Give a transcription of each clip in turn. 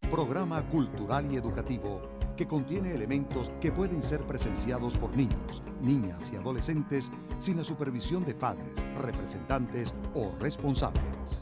programa cultural y educativo que contiene elementos que pueden ser presenciados por niños, niñas y adolescentes sin la supervisión de padres, representantes o responsables.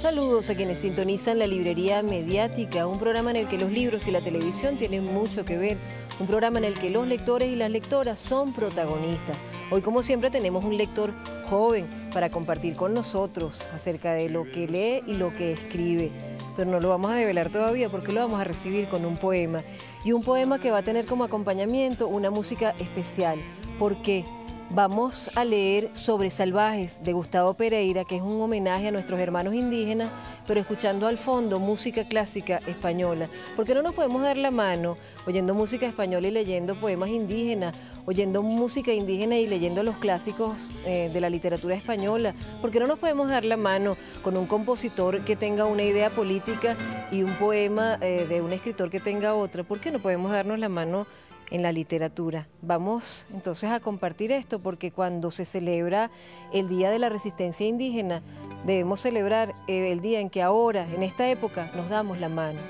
Saludos a quienes sintonizan la Librería Mediática, un programa en el que los libros y la televisión tienen mucho que ver, un programa en el que los lectores y las lectoras son protagonistas. Hoy, como siempre, tenemos un lector joven para compartir con nosotros acerca de lo que lee y lo que escribe. Pero no lo vamos a develar todavía porque lo vamos a recibir con un poema. Y un poema que va a tener como acompañamiento una música especial. ¿Por qué? Vamos a leer Sobre Salvajes de Gustavo Pereira, que es un homenaje a nuestros hermanos indígenas, pero escuchando al fondo música clásica española. ¿Por qué no nos podemos dar la mano oyendo música española y leyendo poemas indígenas, oyendo música indígena y leyendo los clásicos de la literatura española? ¿Por qué no nos podemos dar la mano con un compositor que tenga una idea política y un poema de un escritor que tenga otra? ¿Por qué no podemos darnos la mano en la literatura? Vamos entonces a compartir esto, porque cuando se celebra el Día de la Resistencia Indígena, debemos celebrar el día en que ahora, en esta época, nos damos la mano.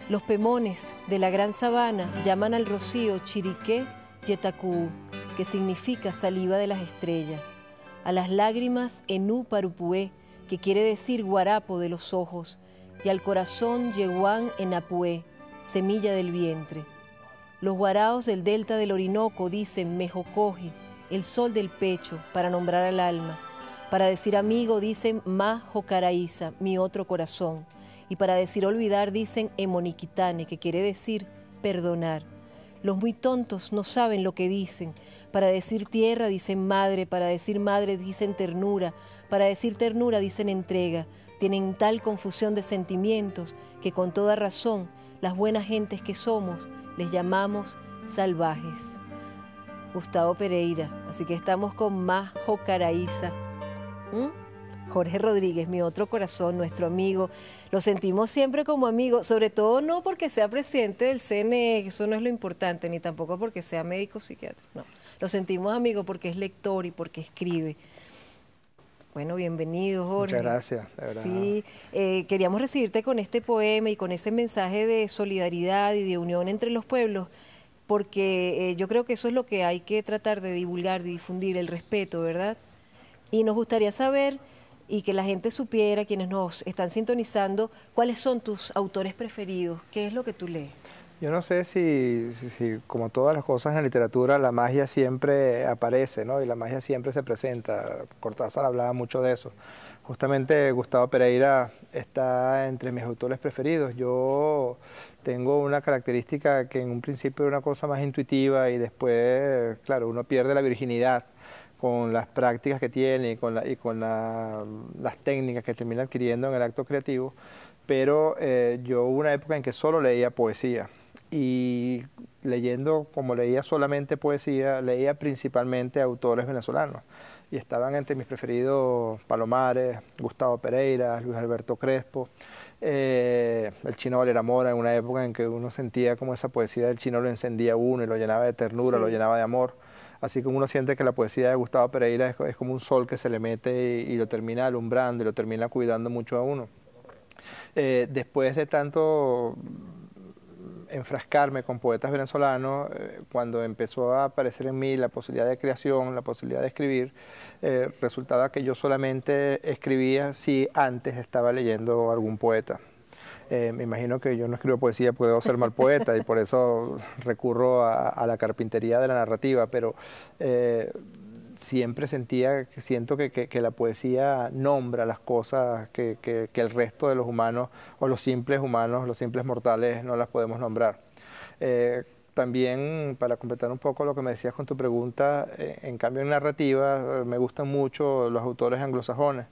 Los pemones de la gran sabana llaman al rocío chiriqué yetacú, que significa saliva de las estrellas, a las lágrimas enú parupué, que quiere decir guarapo de los ojos, y al corazón yeguán enapué, semilla del vientre. Los guaraos del delta del Orinoco dicen mejocoji, el sol del pecho, para nombrar al alma. Para decir amigo dicen ma jocaraíza, mi otro corazón. Y para decir olvidar dicen emoniquitane, que quiere decir perdonar. Los muy tontos no saben lo que dicen. Para decir tierra dicen madre, para decir madre dicen ternura, para decir ternura dicen entrega. Tienen tal confusión de sentimientos que con toda razón las buenas gentes que somos les llamamos salvajes. Gustavo Pereira. Así que estamos con Majo Caraíza. Jorge Rodríguez, mi otro corazón, nuestro amigo. Lo sentimos siempre como amigo, sobre todo no porque sea presidente del CNE, eso no es lo importante, ni tampoco porque sea médico psiquiatra. No, lo sentimos amigo porque es lector y porque escribe. Bueno, bienvenido, Jorge. Muchas gracias, de verdad. Sí, queríamos recibirte con este poema y con ese mensaje de solidaridad y de unión entre los pueblos, porque yo creo que eso es lo que hay que tratar de divulgar, de difundir, el respeto, ¿verdad? Y nos gustaría saber, y que la gente supiera, quienes nos están sintonizando, cuáles son tus autores preferidos, qué es lo que tú lees. Yo no sé si como todas las cosas en la literatura, la magia siempre aparece, ¿no? Y la magia siempre se presenta. Cortázar hablaba mucho de eso. Justamente Gustavo Pereira está entre mis autores preferidos. Yo tengo una característica que en un principio era una cosa más intuitiva y después, claro, uno pierde la virginidad con las prácticas que tiene y con las técnicas que termina adquiriendo en el acto creativo. Pero yo hubo una época en que solo leía poesía. Y leyendo, como leía solamente poesía, leía principalmente autores venezolanos. Y estaban entre mis preferidos Palomares, Gustavo Pereira, Luis Alberto Crespo, el Chino Valera Mora, en una época en que uno sentía como esa poesía del Chino lo encendía a uno y lo llenaba de ternura, sí, lo llenaba de amor. Así como uno siente que la poesía de Gustavo Pereira es como un sol que se le mete y lo termina alumbrando y lo termina cuidando mucho a uno. Después de tanto enfrascarme con poetas venezolanos, cuando empezó a aparecer en mí la posibilidad de creación, la posibilidad de escribir, resultaba que yo solamente escribía si antes estaba leyendo algún poeta. Me imagino que yo no escribo poesía, puedo ser mal poeta y por eso recurro a la carpintería de la narrativa, pero siempre siento que la poesía nombra las cosas que el resto de los humanos o los simples humanos, los simples mortales no las podemos nombrar. También, para completar un poco lo que me decías con tu pregunta, en cambio en narrativa me gustan mucho los autores anglosajones.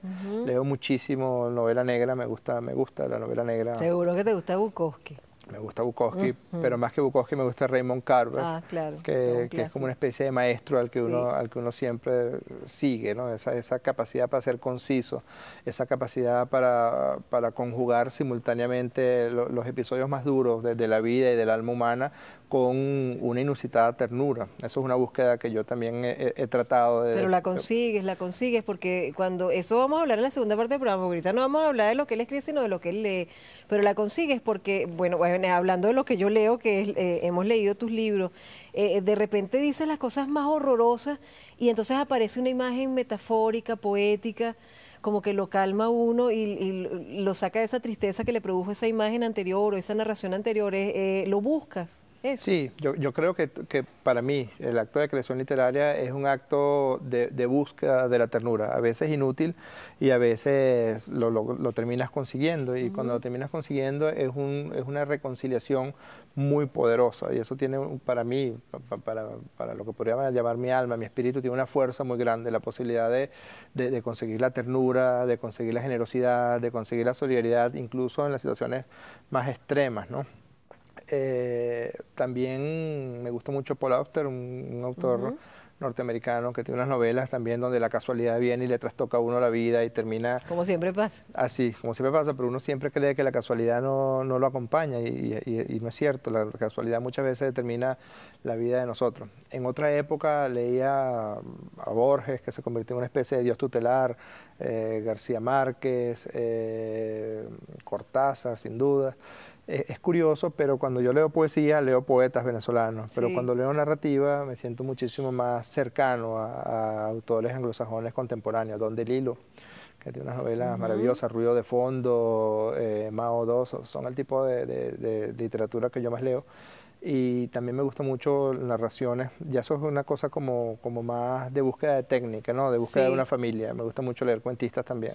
Leo muchísimo novela negra, me gusta la novela negra. Seguro que te gusta Bukowski. Me gusta Bukowski, pero más que Bukowski me gusta Raymond Carver, claro, que es como una especie de maestro al que uno siempre sigue, ¿no? Esa capacidad para ser conciso, esa capacidad para conjugar simultáneamente los episodios más duros de la vida y del alma humana con una inusitada ternura. Eso es una búsqueda que yo también he tratado de... Pero la consigues, porque cuando... Eso vamos a hablar en la segunda parte del programa, porque ahorita no vamos a hablar de lo que él escribe, sino de lo que él lee. Pero la consigues porque, bueno, hablando de lo que yo leo, que hemos leído tus libros, de repente dices las cosas más horrorosas y entonces aparece una imagen metafórica, poética, como que lo calma a uno y lo saca de esa tristeza que le produjo esa imagen anterior o esa narración anterior. ¿Lo buscas? Eso. Sí, yo creo que para mí el acto de creación literaria es un acto de búsqueda de la ternura, a veces inútil y a veces lo terminas consiguiendo, y cuando lo terminas consiguiendo es una reconciliación muy poderosa, y eso tiene para mí, para lo que podría llamar mi alma, mi espíritu, tiene una fuerza muy grande, la posibilidad de conseguir la ternura, de conseguir la generosidad, de conseguir la solidaridad, incluso en las situaciones más extremas, ¿no? También me gusta mucho Paul Auster, un autor norteamericano que tiene unas novelas también donde la casualidad viene y le trastoca a uno la vida y termina... Como siempre pasa. Así, como siempre pasa, pero uno siempre cree que la casualidad no lo acompaña y no es cierto, la casualidad muchas veces determina la vida de nosotros. En otra época leía a Borges, que se convirtió en una especie de dios tutelar, García Márquez, Cortázar, sin duda. Es curioso, pero cuando yo leo poesía, leo poetas venezolanos, pero cuando leo narrativa me siento muchísimo más cercano a autores anglosajones contemporáneos, Don DeLillo, que tiene unas novelas maravillosas, Ruido de Fondo, Mao II, son el tipo de literatura que yo más leo. Y también me gusta mucho narraciones, ya eso es una cosa como más de búsqueda de técnica, ¿no? De búsqueda de una familia. Me gusta mucho leer cuentistas también.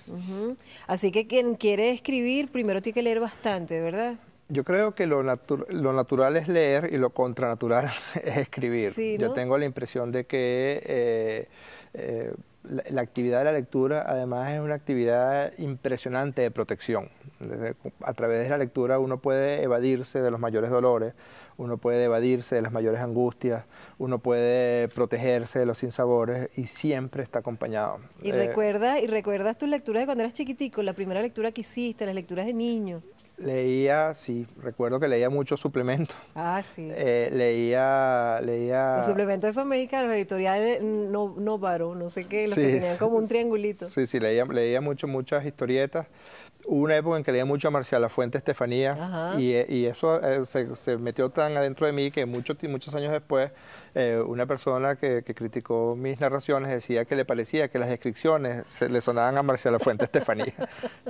Así que quien quiere escribir, primero tiene que leer bastante, ¿verdad? Yo creo que lo natural es leer y lo contranatural es escribir. Sí, ¿no? Yo tengo la impresión de que la actividad de la lectura además es una actividad impresionante de protección. A través de la lectura uno puede evadirse de los mayores dolores, uno puede evadirse de las mayores angustias, uno puede protegerse de los sinsabores y siempre está acompañado. ¿Y recuerdas tus lecturas de cuando eras chiquitico, la primera lectura que hiciste, las lecturas de niño? Leía, sí, recuerdo que leía muchos suplementos. Ah, sí. Leía... Los suplementos esos mexicanos, editoriales Novaro, no sé qué, los que tenían como un triangulito. Sí, leía muchas historietas. Hubo una época en que leía mucho a Marcial Lafuente Estefanía y eso se metió tan adentro de mí que muchos años después una persona que criticó mis narraciones decía que le parecía que las descripciones le sonaban a Marcial Lafuente Estefanía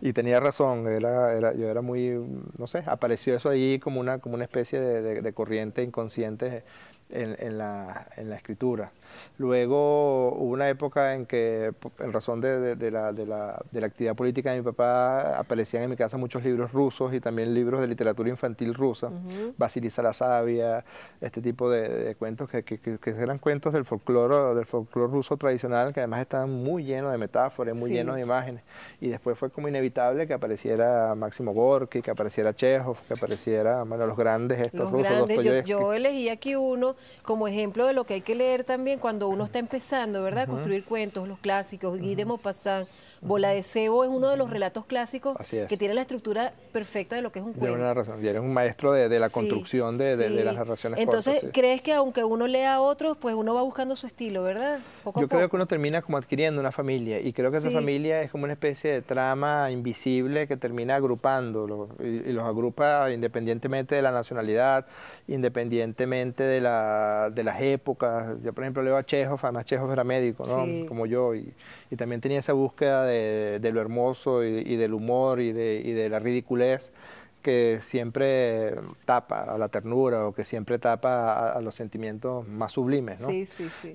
y tenía razón, yo era muy, no sé, apareció eso ahí como una especie de corriente inconsciente en la escritura. Luego hubo una época en que, en razón de la actividad política de mi papá, aparecían en mi casa muchos libros rusos y también libros de literatura infantil rusa, Vasily Sarasabia, este tipo de cuentos que eran cuentos del folclore ruso tradicional, que además estaban muy llenos de metáforas, muy llenos de imágenes. Y después fue como inevitable que apareciera Máximo Gorki, que apareciera Chekhov, que apareciera, bueno, los grandes estos rusos, Dostoyevski. Yo elegí aquí uno como ejemplo de lo que hay que leer también cuando uno está empezando, ¿verdad? A construir cuentos, los clásicos. Guy de Maupassant, Bola de Cebo es uno de los relatos clásicos que tiene la estructura perfecta de lo que es un cuento. De una narración. Y eres un maestro de la construcción de las narraciones Entonces, cortas, ¿crees que aunque uno lea a otros, pues uno va buscando su estilo, ¿verdad? Poco a Yo creo poco. que uno termina como adquiriendo una familia y creo que esa familia es como una especie de trama invisible que termina agrupando y los agrupa independientemente de la nacionalidad, independientemente de las épocas. Yo, por ejemplo, leo a Chekhov, además Chekhov era médico, ¿no? Como yo, y también tenía esa búsqueda de lo hermoso y del humor y de la ridiculez que siempre tapa a la ternura o que siempre tapa a los sentimientos más sublimes, ¿no?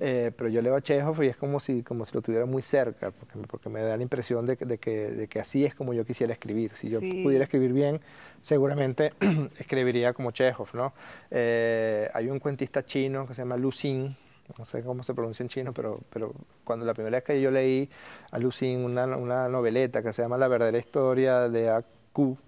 Pero yo leo a Chekhov y es como si lo tuviera muy cerca, porque me da la impresión de que así es como yo quisiera escribir. Si yo pudiera escribir bien, seguramente escribiría como Chekhov, ¿no? Hay un cuentista chino que se llama Lu Xing, no sé cómo se pronuncia en chino, pero cuando la primera vez que yo leí a Lu Xing una noveleta que se llama La verdadera historia de A.Q.,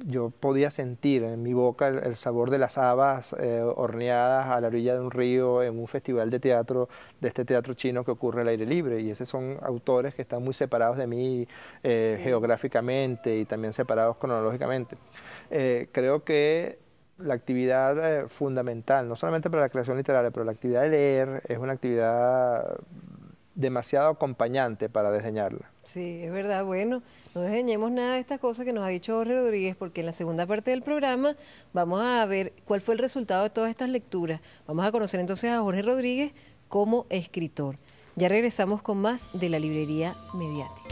yo podía sentir en mi boca el sabor de las habas horneadas a la orilla de un río en un festival de teatro, de este teatro chino que ocurre al aire libre. Y esos son autores que están muy separados de mí Sí. geográficamente y también separados cronológicamente. Creo que la actividad fundamental, no solamente para la creación literaria, pero la actividad de leer es una actividad demasiado acompañante para desdeñarla. Sí, es verdad. Bueno, no desdeñemos nada de estas cosas que nos ha dicho Jorge Rodríguez, porque en la segunda parte del programa vamos a ver cuál fue el resultado de todas estas lecturas. Vamos a conocer entonces a Jorge Rodríguez como escritor. Ya regresamos con más de la librería mediática.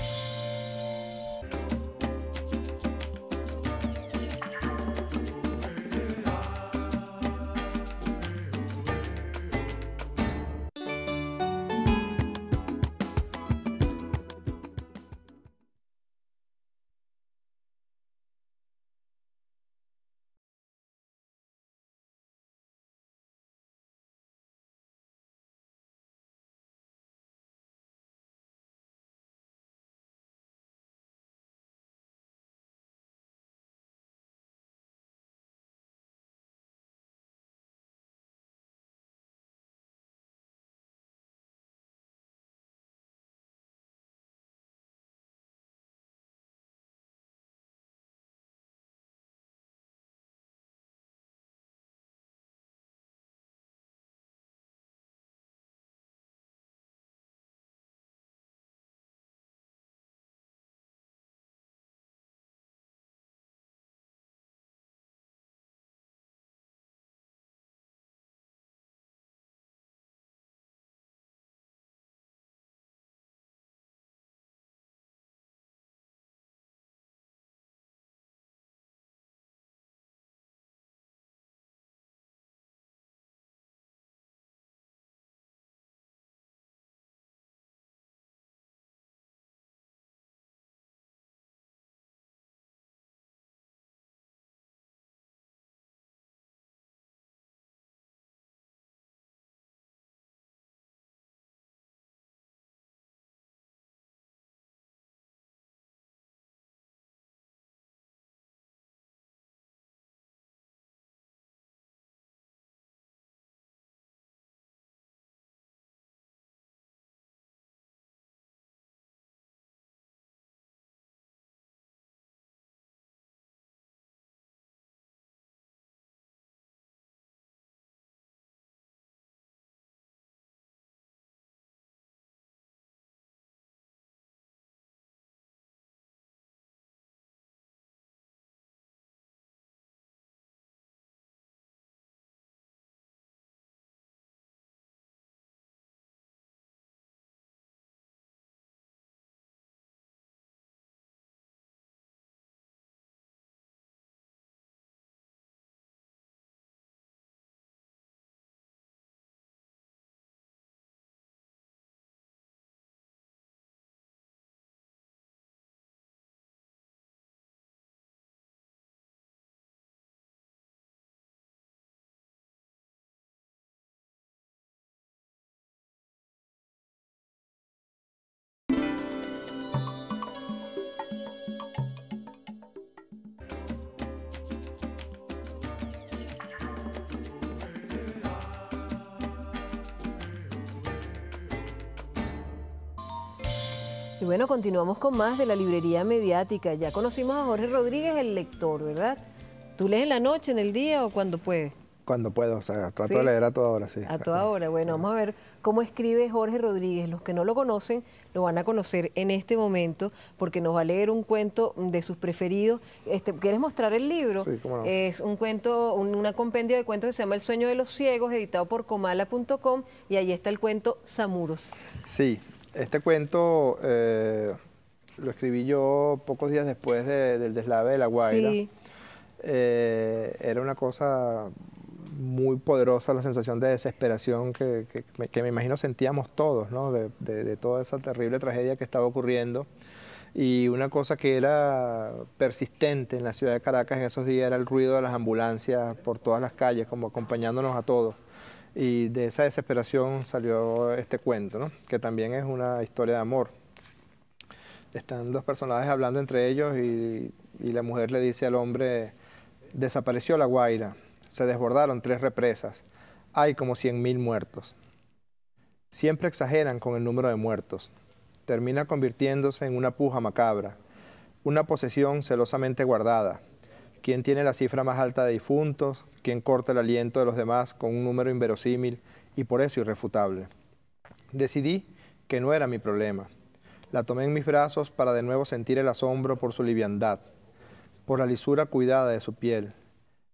Y bueno, continuamos con más de la librería mediática. Ya conocimos a Jorge Rodríguez, el lector, ¿verdad? ¿Tú lees en la noche, en el día o cuando puedes? Cuando puedo, o sea, trato ¿Sí? de leer a toda hora, sí. A toda hora. Bueno, vamos a ver cómo escribe Jorge Rodríguez. Los que no lo conocen, lo van a conocer en este momento, porque nos va a leer un cuento de sus preferidos. ¿Quieres mostrar el libro? Sí, cómo no. Es un cuento, una compendio de cuentos que se llama El sueño de los ciegos, editado por comala.com, y ahí está el cuento Samuros. Sí, este cuento lo escribí yo pocos días después del deslave de La Guaira. Sí. Era una cosa muy poderosa, la sensación de desesperación que me imagino sentíamos todos, ¿no? De toda esa terrible tragedia que estaba ocurriendo. Y una cosa que era persistente en la ciudad de Caracas en esos días era el ruido de las ambulancias por todas las calles, como acompañándonos a todos. Y de esa desesperación salió este cuento, ¿no? Que también es una historia de amor. Están dos personajes hablando entre ellos y y la mujer le dice al hombre, desapareció la Guaira, se desbordaron 3 represas, hay como 100.000 muertos. Siempre exageran con el número de muertos. Termina convirtiéndose en una puja macabra, una posesión celosamente guardada. ¿Quién tiene la cifra más alta de difuntos? ¿Quién corta el aliento de los demás con un número inverosímil y por eso irrefutable? Decidí que no era mi problema. La tomé en mis brazos para de nuevo sentir el asombro por su liviandad, por la lisura cuidada de su piel.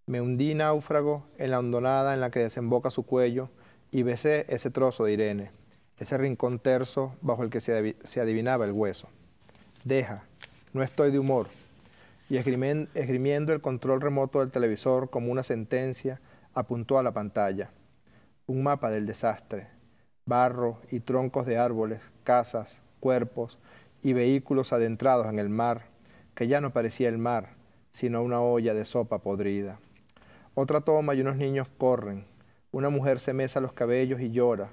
Me hundí náufrago en la hondonada en la que desemboca su cuello y besé ese trozo de Irene, ese rincón terso bajo el que se adivinaba el hueso. Deja, no estoy de humor. Y esgrimiendo el control remoto del televisor como una sentencia, apuntó a la pantalla. Un mapa del desastre, barro y troncos de árboles, casas, cuerpos y vehículos adentrados en el mar, que ya no parecía el mar, sino una olla de sopa podrida. Otra toma y unos niños corren. Una mujer se mesa los cabellos y llora.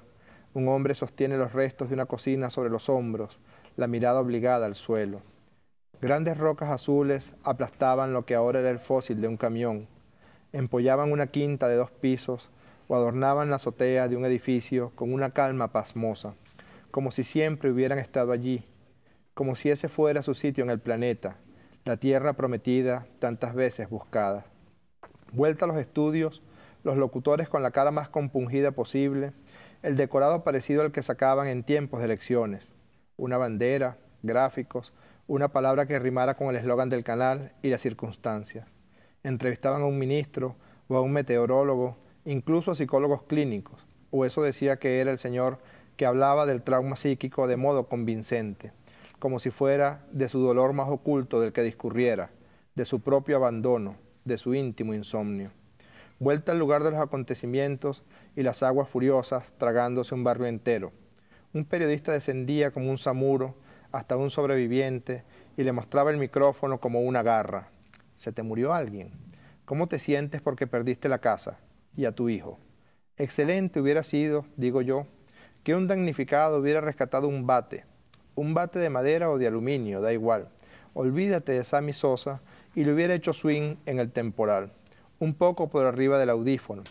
Un hombre sostiene los restos de una cocina sobre los hombros, la mirada obligada al suelo. Grandes rocas azules aplastaban lo que ahora era el fósil de un camión, empollaban una quinta de 2 pisos o adornaban la azotea de un edificio con una calma pasmosa, como si siempre hubieran estado allí, como si ese fuera su sitio en el planeta, la tierra prometida tantas veces buscada. Vuelta a los estudios, los locutores con la cara más compungida posible, el decorado parecido al que sacaban en tiempos de elecciones, una bandera, gráficos, una palabra que rimara con el eslogan del canal y las circunstancias. Entrevistaban a un ministro o a un meteorólogo, incluso a psicólogos clínicos, o eso decía que era el señor que hablaba del trauma psíquico de modo convincente, como si fuera de su dolor más oculto del que discurriera, de su propio abandono, de su íntimo insomnio. Vuelta al lugar de los acontecimientos y las aguas furiosas tragándose un barrio entero. Un periodista descendía como un samuro hasta un sobreviviente y le mostraba el micrófono como una garra. ¿Se te murió alguien? ¿Cómo te sientes porque perdiste la casa y a tu hijo? Excelente hubiera sido, digo yo, que un damnificado hubiera rescatado un bate de madera o de aluminio, da igual. Olvídate de Sammy Sosa y le hubiera hecho swing en el temporal, un poco por arriba del audífono,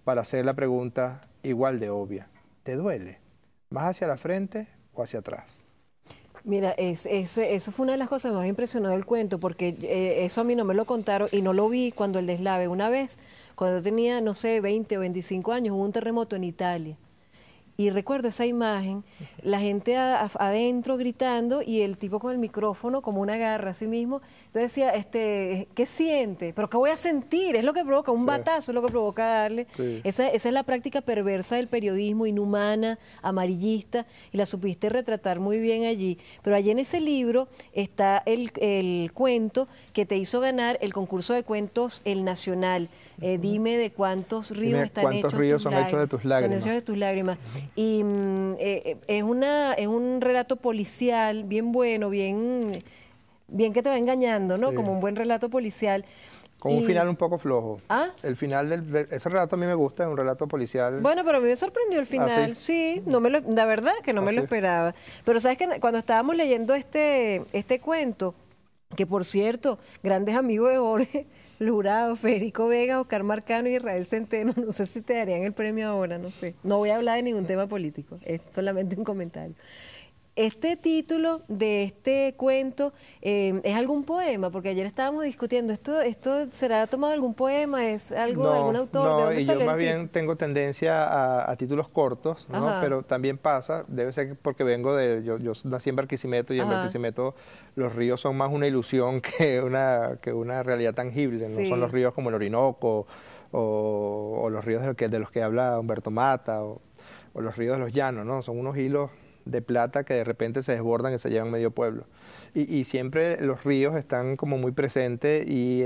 para hacer la pregunta igual de obvia. ¿Te duele? ¿Más hacia la frente o hacia atrás? Mira, eso fue una de las cosas que más me impresionó del cuento, porque eso a mí no me lo contaron y no lo vi cuando el deslave. Una vez, cuando tenía, no sé, 20 o 25 años, hubo un terremoto en Italia. Y recuerdo esa imagen, la gente adentro gritando y el tipo con el micrófono como una garra a sí mismo. Entonces decía, ¿qué siente? ¿Pero qué voy a sentir? Es lo que provoca, un batazo es lo que provoca darle. Sí. Esa es la práctica perversa del periodismo, inhumana, amarillista, y la supiste retratar muy bien allí. Pero allí en ese libro está el cuento que te hizo ganar el concurso de cuentos El Nacional. Dime de cuántos ríos están hechos ríos son hechos de tus lágrimas. Son hechos de tus lágrimas. Y es un relato policial bien bueno, bien que te va engañando, ¿no? Sí. Como un buen relato policial. Con un final un poco flojo. ¿Ah? El final ese relato a mí me gusta, es un relato policial. Bueno, pero a mí me sorprendió el final. Sí, la verdad que no me lo esperaba. Pero sabes que cuando estábamos leyendo este cuento, que por cierto, grandes amigos de Jorge Lurado, Federico Vega, Oscar Marcano y Israel Centeno, no sé si te darían el premio ahora, no sé. No voy a hablar de ningún tema político, es solamente un comentario. Este título de este cuento es algún poema, porque ayer estábamos discutiendo, ¿esto será tomado de algún poema? ¿Es algo de algún autor? No, ¿de dónde sale yo más bien tengo tendencia a títulos cortos, ¿no? Pero también pasa, debe ser porque vengo yo nací en Barquisimeto y en Barquisimeto los ríos son más una ilusión que una realidad tangible, ¿no? Son los ríos como el Orinoco o los ríos de los que habla Humberto Mata o los ríos de los llanos, ¿no? Son unos hilos de plata que de repente se desbordan y se llevan medio pueblo. Y siempre los ríos están como muy presentes y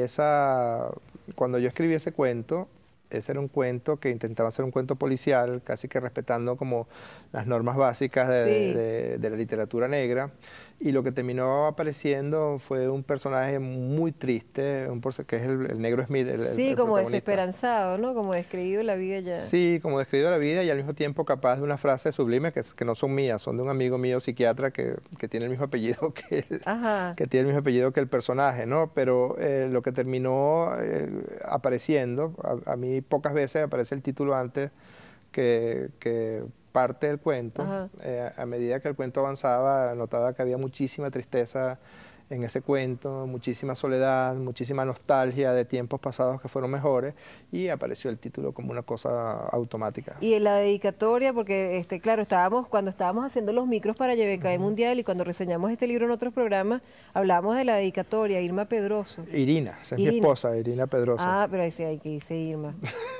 cuando yo escribí ese cuento, ese era un cuento que intentaba ser un cuento policial, casi que respetando como las normas básicas de la literatura negra. y lo que terminó apareciendo fue un personaje muy triste, que es el negro Smith. Sí, el como protagonista. desesperanzado, ¿no? Como describido la vida ya. Sí, como describido la vida y al mismo tiempo capaz de una frase sublime que no son mías, son de un amigo mío psiquiatra que tiene el mismo apellido que tiene el mismo apellido que el personaje, ¿no? Pero lo que terminó apareciendo, a mí pocas veces aparece el título antes que parte del cuento. A medida que el cuento avanzaba, notaba que había muchísima tristeza en ese cuento, muchísima soledad, muchísima nostalgia de tiempos pasados que fueron mejores, y apareció el título como una cosa automática. Y en la dedicatoria, porque claro, cuando estábamos haciendo los micros para YBKE Mundial y cuando reseñamos este libro en otros programas, hablábamos de la dedicatoria, Irma Pedroso. Irina, esa es mi esposa, Irina Pedroso. Ah, pero ahí sí hay que dice Irma.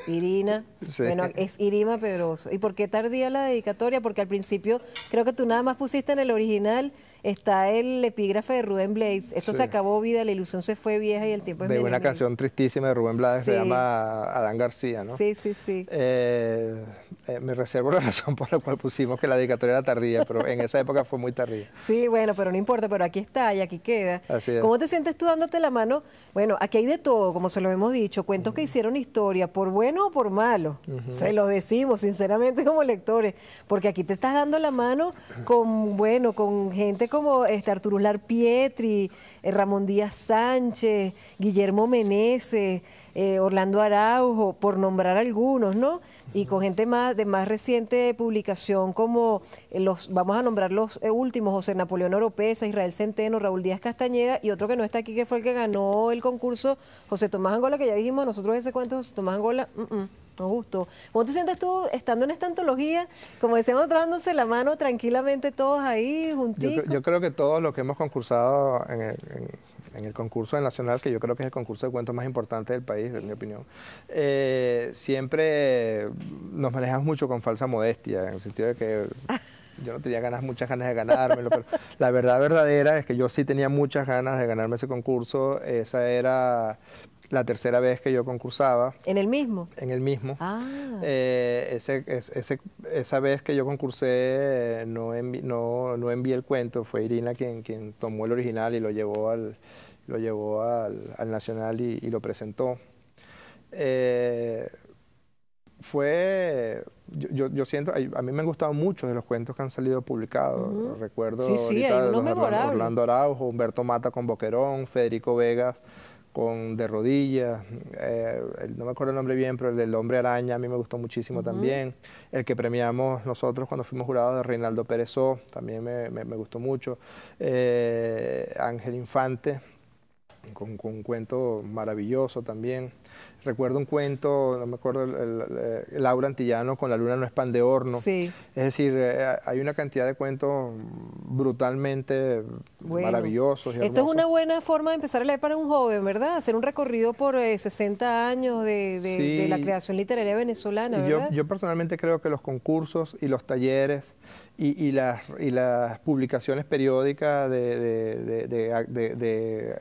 Irina, sí. Bueno, es Irma Pedroso. ¿Y por qué tardía la dedicatoria? Porque al principio, creo que tú nada más pusiste en el original, está el epígrafe de Rubén Blades. Esto se acabó vida, la ilusión se fue vieja y el tiempo es de menor. una canción tristísima de Rubén Blades, se llama Adán García, ¿no? Sí, sí, sí. Me reservo la razón por la cual pusimos que la dedicatoria era tardía, pero en esa época fue muy tardía. Sí, bueno, pero no importa, pero aquí está y aquí queda. Así es. ¿Cómo te sientes tú dándote la mano? Bueno, aquí hay de todo, como se lo hemos dicho, cuentos que hicieron historia, por bueno o por malo. Se lo decimos sinceramente como lectores, porque aquí te estás dando la mano con gente como Arturo Larpietri, Ramón Díaz Sánchez, Guillermo Meneses, Orlando Araujo, por nombrar algunos, ¿no? Y con gente de más reciente publicación como vamos a nombrar los últimos, José Napoleón Oropesa, Israel Centeno, Raúl Díaz Castañeda, y otro que no está aquí, que fue el que ganó el concurso, José Tomás Angola, que ya dijimos nosotros ese cuento de José Tomás Angola, nos gustó. ¿Cómo te sientes tú estando en esta antología? Como decíamos, dándose la mano tranquilamente todos ahí, juntitos. Yo creo que todos los que hemos concursado en el concurso nacional, que yo creo que es el concurso de cuentos más importante del país, en mi opinión, siempre nos manejamos mucho con falsa modestia, en el sentido de que yo no tenía muchas ganas de ganármelo, pero la verdad verdadera es que yo sí tenía muchas ganas de ganarme ese concurso. Esa era la tercera vez que yo concursaba. ¿En el mismo? En el mismo. Ah. Esa vez que yo concursé no envié el cuento, fue Irina quien tomó el original y lo llevó al Nacional y lo presentó. Yo siento, a mí me han gustado muchos de los cuentos que han salido publicados. Recuerdo sí, hay unos memorables. Orlando Araujo, Humberto Mata con Boquerón, Federico Vegas con De Rodillas, no me acuerdo el nombre bien, pero el del Hombre Araña a mí me gustó muchísimo también. El que premiamos nosotros cuando fuimos jurados de Reinaldo Pérezó, también me gustó mucho. Ángel Infante, con un cuento maravilloso también. Recuerdo un cuento, no me acuerdo, Laura Antillano con La luna no es pan de horno. Sí. Es decir, hay una cantidad de cuentos brutalmente maravillosos y hermosos. Esto es una buena forma de empezar a leer para un joven, ¿verdad? Hacer un recorrido por 60 años de la creación literaria venezolana, ¿verdad? Yo personalmente creo que los concursos y los talleres y las publicaciones periódicas de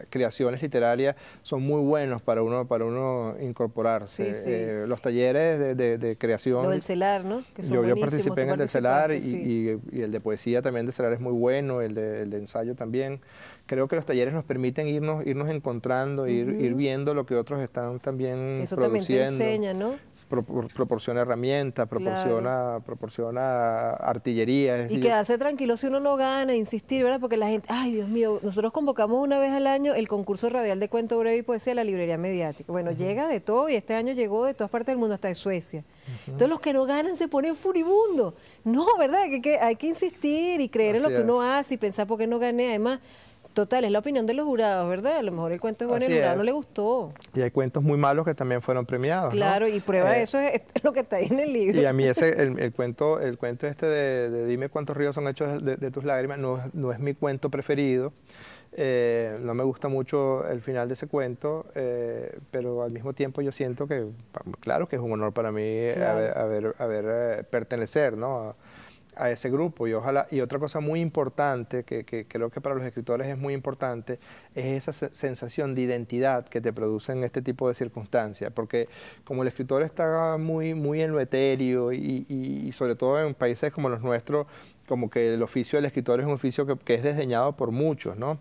creaciones literarias son muy buenos para uno incorporarse. Sí, sí. Los talleres de creación. Lo del CELAR, ¿no? Que son yo participé en el del CELAR sí. y el de poesía también del CELAR es muy bueno, el de ensayo también. Creo que los talleres nos permiten irnos encontrando, ir viendo lo que otros están también eso produciendo. También te enseña, ¿no? Proporciona herramientas, proporciona artillería. Y quedarse tranquilo si uno no gana, insistir, ¿verdad? Porque la gente, ay Dios mío, nosotros convocamos una vez al año el concurso radial de cuento breve y poesía de la librería mediática. Bueno, llega de todo y este año llegó de todas partes del mundo, hasta de Suecia. Entonces los que no ganan se ponen furibundos. No, ¿verdad? Que hay que insistir y creer en lo que uno hace y pensar por qué no gané. Además, total, es la opinión de los jurados, ¿verdad? A lo mejor el cuento es bueno y al jurado no le gustó. Y hay cuentos muy malos que también fueron premiados, claro, ¿no? Y prueba de eso es lo que está ahí en el libro. Y a mí el cuento este de Dime cuántos ríos son hechos de tus lágrimas no es mi cuento preferido. No me gusta mucho el final de ese cuento, pero al mismo tiempo yo siento que, claro que es un honor para mí pertenecer, ¿no? A ese grupo. Y ojalá, y otra cosa muy importante que creo que para los escritores es muy importante es esa sensación de identidad que te producen este tipo de circunstancias, porque como el escritor está muy en lo etéreo y sobre todo en países como los nuestros como que el oficio del escritor es un oficio que es desdeñado por muchos, ¿no?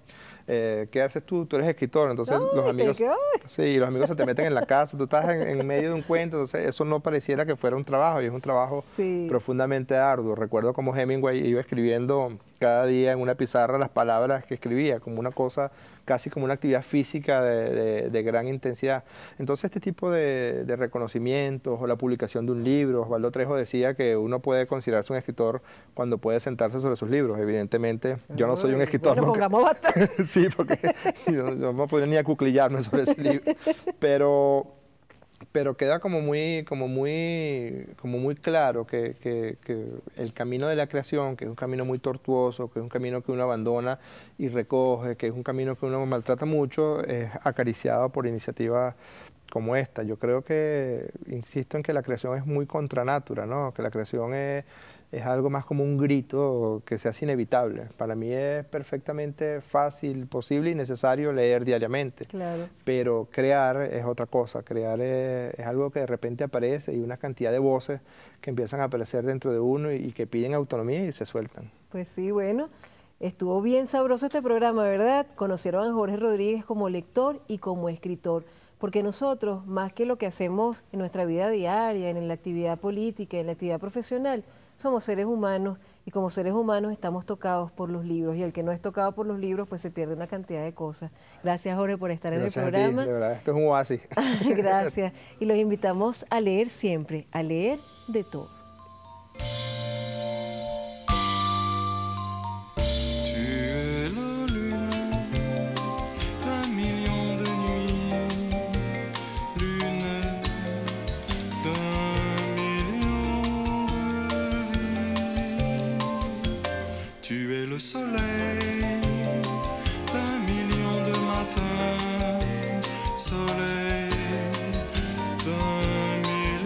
¿Qué haces tú? Tú eres escritor, entonces los amigos, sí, los amigos se te meten en la casa, tú estás en medio de un cuento, entonces eso no pareciera que fuera un trabajo, y es un trabajo profundamente arduo. Recuerdo como Hemingway iba escribiendo cada día en una pizarra las palabras que escribía, como una cosa, casi como una actividad física de gran intensidad. Entonces este tipo de reconocimientos o la publicación de un libro, Osvaldo Trejo decía que uno puede considerarse un escritor cuando puede sentarse sobre sus libros. Evidentemente yo no soy un escritor. Bueno, pongamos bastante. Sí, porque yo no podría ni acuclillarme sobre ese libro, pero queda como muy claro que el camino de la creación, que es un camino muy tortuoso, que es un camino que uno abandona y recoge, que es un camino que uno maltrata mucho, es acariciado por iniciativas como esta. Yo creo que, insisto en que la creación es muy contra natura, ¿no? Que la creación es algo más como un grito que se hace inevitable. Para mí es perfectamente fácil, posible y necesario leer diariamente. Claro. Pero crear es otra cosa. Crear es algo que de repente aparece y una cantidad de voces que empiezan a aparecer dentro de uno y que piden autonomía y se sueltan. Pues sí, bueno, estuvo bien sabroso este programa, ¿verdad? Conocieron a Jorge Rodríguez como lector y como escritor. Porque nosotros, más que lo que hacemos en nuestra vida diaria, en la actividad política, en la actividad profesional, somos seres humanos y como seres humanos estamos tocados por los libros y el que no es tocado por los libros pues se pierde una cantidad de cosas. Gracias, Jorge, por estar en el programa. A ti, de verdad, esto es un oasis. Gracias. Y los invitamos a leer siempre, a leer de todo. Soleil d'un million de matins, soleil d'un million.